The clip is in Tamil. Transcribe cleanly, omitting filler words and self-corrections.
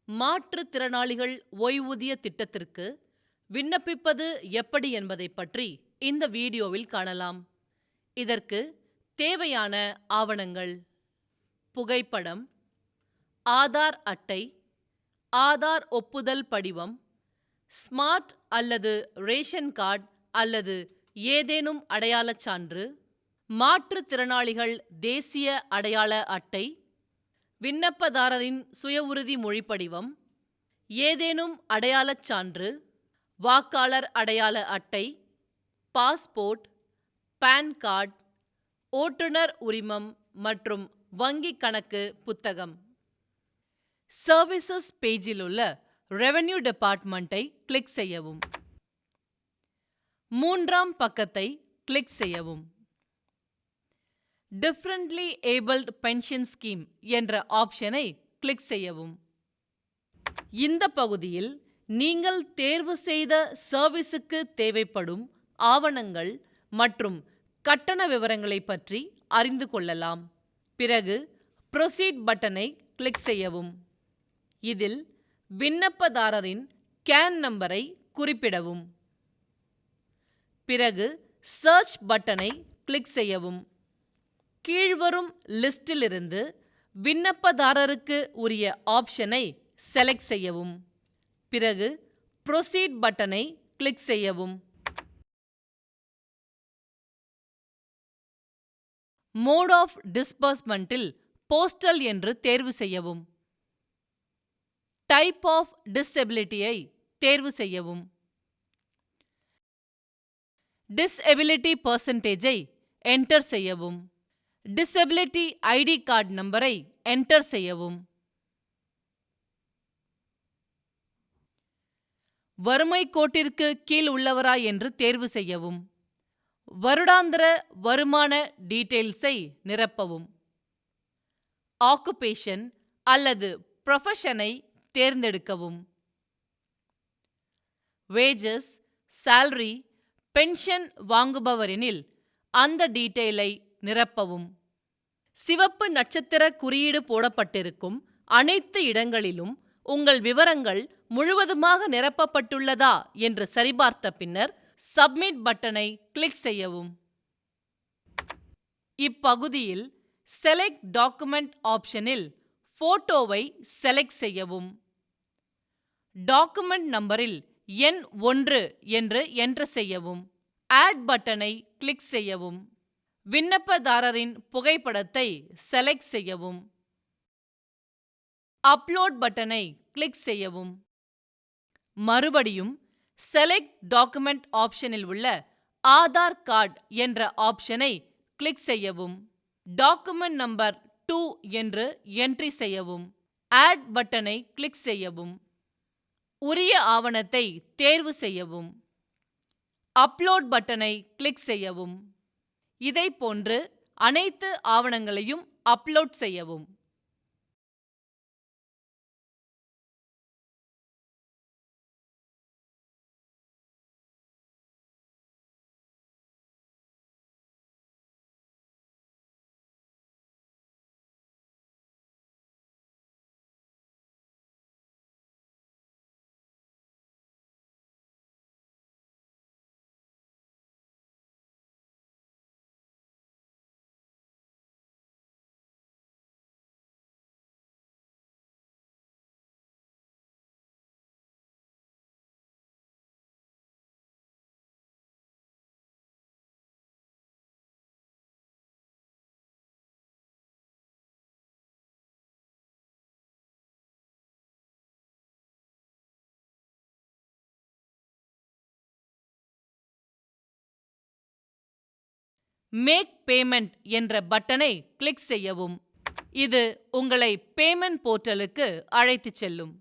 மாற்றுத்திறனாளிகள் ஓய்வூதிய திட்டத்திற்கு விண்ணப்பிப்பது எப்படி என்பதை பற்றி இந்த வீடியோவில் காணலாம். இதற்கு தேவையான ஆவணங்கள்: புகைப்படம், ஆதார் அட்டை, ஆதார் ஒப்புதல் படிவம், ஸ்மார்ட் அல்லது ரேஷன் கார்டு அல்லது ஏதேனும் அடையாளச் சான்று, மாற்றுத்திறனாளிகள் தேசிய அடையாள அட்டை, விண்ணப்பதாரரின் சுய உறுதி மொழிப்படிவம், ஏதேனும் அடையாளச் சான்று, வாக்காளர் அடையாள அட்டை, பாஸ்போர்ட், பான் கார்டு, ஓட்டுநர் உரிமம் மற்றும் வங்கிக் கணக்கு புத்தகம். சர்வீசஸ் பேஜில் உள்ள ரெவென்யூ டிபார்ட்மெண்ட்டை கிளிக் செய்யவும். மூன்றாம் பக்கத்தை கிளிக் செய்யவும். டிஃபரண்ட்லி ஏபிள்ட் பென்ஷன் ஸ்கீம் என்ற ஆப்ஷனை கிளிக் செய்யவும். இந்த பகுதியில் நீங்கள் தேர்வு செய்த சர்வீஸுக்கு தேவைப்படும் ஆவணங்கள் மற்றும் கட்டண விவரங்களை பற்றி அறிந்து கொள்ளலாம். பிறகு ப்ரொசீட் பட்டனை கிளிக் செய்யவும். இதில் விண்ணப்பதாரரின் கேன் நம்பரை குறிப்பிடவும். பிறகு சர்ச் பட்டனை கிளிக் செய்யவும். கீழ்வரும் லிஸ்டிலிருந்து விண்ணப்பதாரருக்கு உரிய ஆப்ஷனை செலக்ட் செய்யவும். பிறகு ப்ரொசீட் பட்டனை கிளிக் செய்யவும். மோட் ஆஃப் டிஸ்பர்ஸ்மெண்ட்டில் போஸ்டல் என்று தேர்வு செய்யவும். டைப் ஆஃப் டிசெபிலிட்டியை தேர்வு செய்யவும். டிசெபிலிட்டி பெர்சன்டேஜை என்டர் செய்யவும். டிசெபிலிட்டி ஐடி கார்டு நம்பரை என்டர் செய்யவும். வறுமை கோட்டிற்கு கீழ் உள்ளவரா என்று தேர்வு செய்யவும். வருடாந்திர வருமான டீட்டெயில்ஸை நிரப்பவும். ஆக்குபேஷன் அல்லது ப்ரொஃபஷனை தேர்ந்தெடுக்கவும். வேஜஸ், salary, பென்ஷன் வாங்குபவரெனில் அந்த டீட்டெயிலை நிரப்பவும். சிவப்பு நட்சத்திர குறியீடு போடப்பட்டிருக்கும் அனைத்து இடங்களிலும் உங்கள் விவரங்கள் முழுவதுமாக நிரப்பப்பட்டுள்ளதா என்று சரிபார்த்த பின்னர் சப்மிட் பட்டனை கிளிக் செய்யவும். இப்பகுதியில் செலக்ட் டாக்குமெண்ட் ஆப்ஷனில் போட்டோவை செலக்ட் செய்யவும். டாக்குமெண்ட் நம்பரில் எண் 1 என்று என்டர் செய்யவும். ஆட் பட்டனை கிளிக் செய்யவும். விண்ணப்பதாரரின் புகைப்படத்தை செலக்ட் செய்யவும். அப்லோட் பட்டனை கிளிக் செய்யவும். மறுபடியும் செலக்ட் டாக்குமெண்ட் ஆப்ஷனில் உள்ள ஆதார் கார்டு என்ற ஆப்ஷனை கிளிக் செய்யவும். டாக்குமெண்ட் நம்பர் 2 என்று என்ட்ரி செய்யவும். ஆட் பட்டனை கிளிக் செய்யவும். உரிய ஆவணத்தை தேர்வு செய்யவும். அப்லோட் பட்டனை கிளிக் செய்யவும். இதைப்போன்று அனைத்து ஆவணங்களையும் அப்லோட் செய்யவும். மேக் பேமெண்ட் என்ற பட்டனை கிளிக் செய்யவும். இது உங்களை பேமெண்ட் போர்ட்டலுக்கு அழைத்துச் செல்லும்.